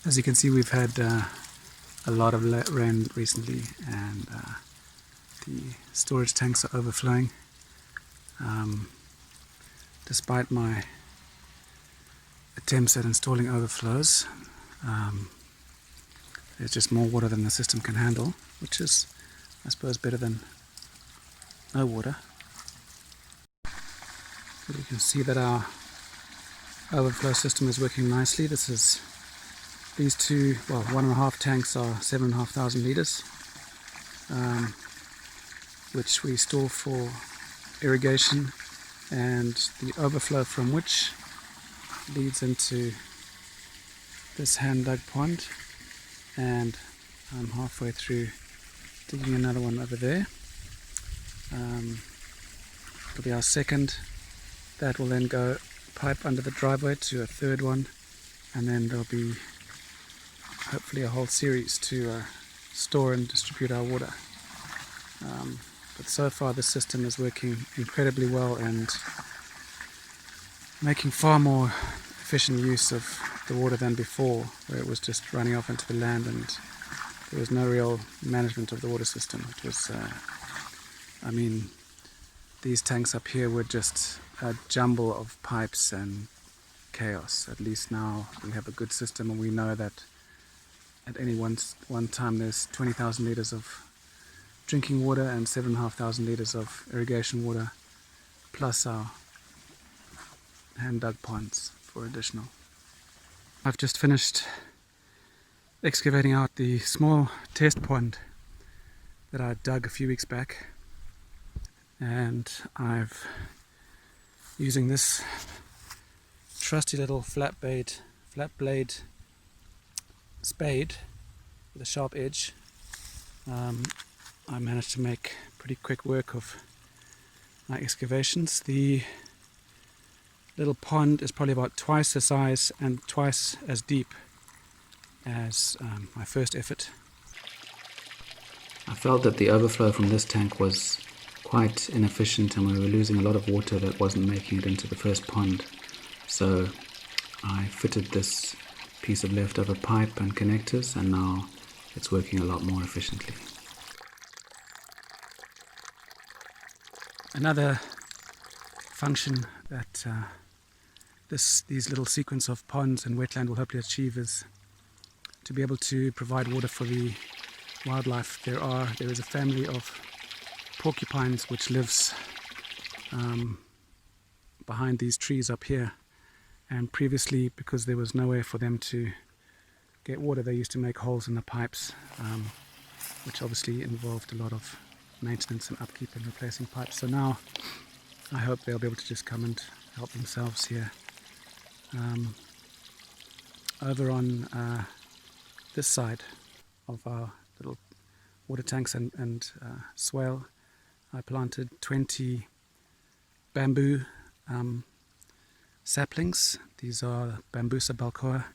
As you can see, we've had a lot of rain recently, and the storage tanks are overflowing. Despite my attempts at installing overflows, there's just more water than the system can handle, which is, I suppose, better than no water. But you can see that our overflow system is working nicely. These two, well, 1.5 tanks are 7,500 litres, which we store for irrigation, and the overflow from which leads into this hand dug pond, and I'm halfway through digging another one over there. It'll be our second. That will then go pipe under the driveway to a third one, and then there'll be hopefully a whole series to store and distribute our water. But so far this system is working incredibly well and making far more efficient use of the water than before, where it was just running off into the land and there was no real management of the water system. It was, these tanks up here were just a jumble of pipes and chaos. At least now we have a good system, and we know that at any one time there's 20,000 litres of drinking water and 7,500 litres of irrigation water, plus our hand dug ponds for additional. I've just finished excavating out the small test pond that I dug a few weeks back, and I've using this trusty little flat blade spade with a sharp edge. I managed to make pretty quick work of my excavations. The little pond is probably about twice the size and twice as deep as my first effort. I felt that the overflow from this tank was quite inefficient, and we were losing a lot of water that wasn't making it into the first pond. So I fitted this piece of leftover pipe and connectors, and now it's working a lot more efficiently. Another function that these little sequence of ponds and wetland will hopefully achieve is to be able to provide water for the wildlife. There is a family of porcupines which lives behind these trees up here, and previously, because there was nowhere for them to get water, they used to make holes in the pipes, which obviously involved a lot of maintenance and upkeep and replacing pipes. So now I hope they'll be able to just come and help themselves here. Over on this side of our little water tanks and swale, I planted 20 bamboo saplings. These are Bambusa balcoa,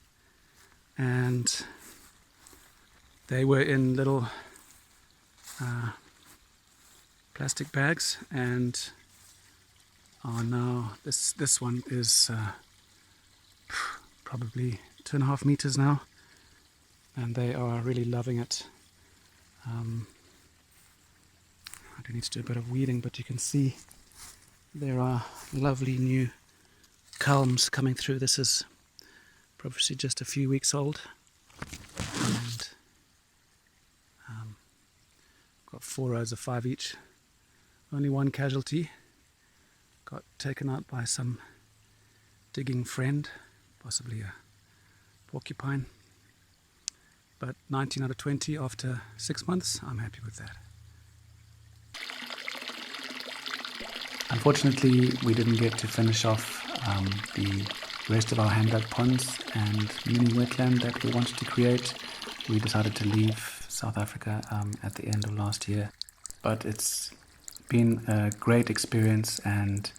and they were in little plastic bags, and are now, this one is probably 2.5 meters now, and they are really loving it. I do need to do a bit of weeding, but you can see there are lovely new culms coming through. This is probably just a few weeks old, and got 4 rows of 5 each. Only one casualty, got taken out by some digging friend, possibly a porcupine, but 19 out of 20 after 6 months, I'm happy with that. Unfortunately, we didn't get to finish off the rest of our hand dug ponds and mini wetland that we wanted to create. We decided to leave South Africa at the end of last year, but it's been a great experience and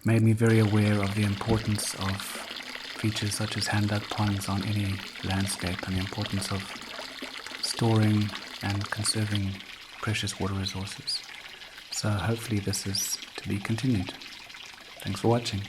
made me very aware of the importance of features such as hand dug ponds on any landscape, and the importance of storing and conserving precious water resources. So hopefully this is to be continued. Thanks for watching.